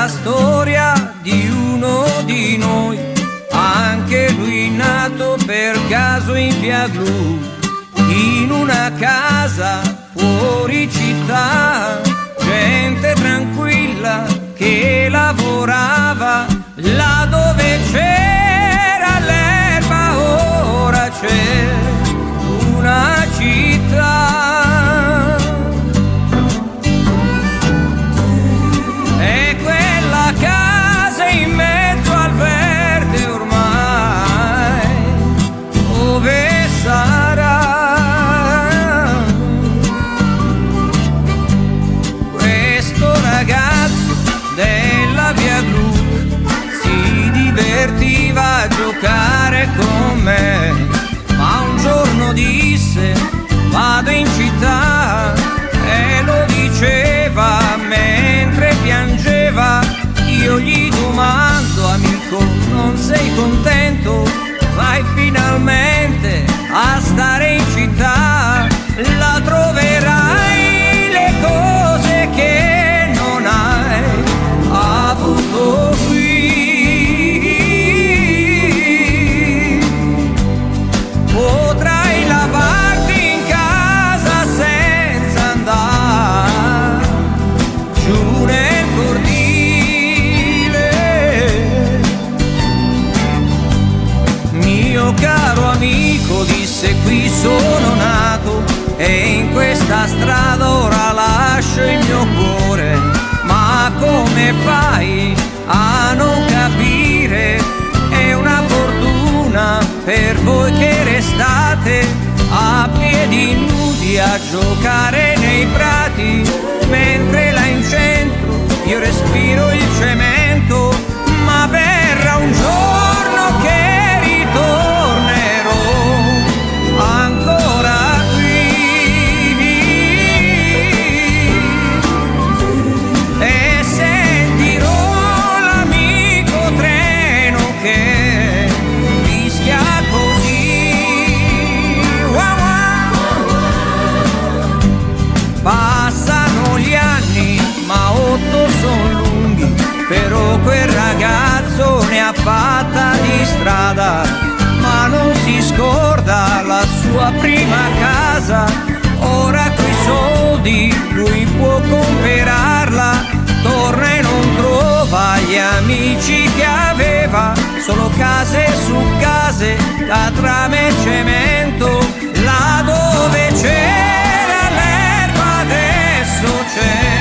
la storia di uno di noi, anche lui nato per caso in via Glu, in una casa fuori città, gente tranquilla che lavorava là dove c'era l'erba, ora c'è una città. E quella casa in mezzo al verde ormai, dove sarà? Questo ragazzo della via Glu si divertiva a giocare con me, ma un giorno disse vado in città, e lo diceva mentre piangeva. Io gli domando, amico, non sei contento? Vai finalmente a stare in città, la troverai le cose che non hai avuto qui. Potrai lavarti in casa senza andare giù nel cortile. Mio caro amico, disse, qui sono nato e in questa strada ora lascio il mio cuore. Ma come fai a non capire? È una fortuna per voi che restate a piedi nudi a giocare nei prati, mentre là in centro io respiro il cemento. Ma verrà un giorno che ritornerò ancora qui e sentirò l'amico treno che fischia così. Wow, wow. Passano gli anni, ma 8 son lunghi, però quel ragazzo ne ha fatta di strada, ma non si scorda la sua prima casa. Ora coi soldi lui può comperarla, torna e non trova gli amici che aveva, solo case su case, catrame e cemento. Là dove c'era l'erba adesso c'è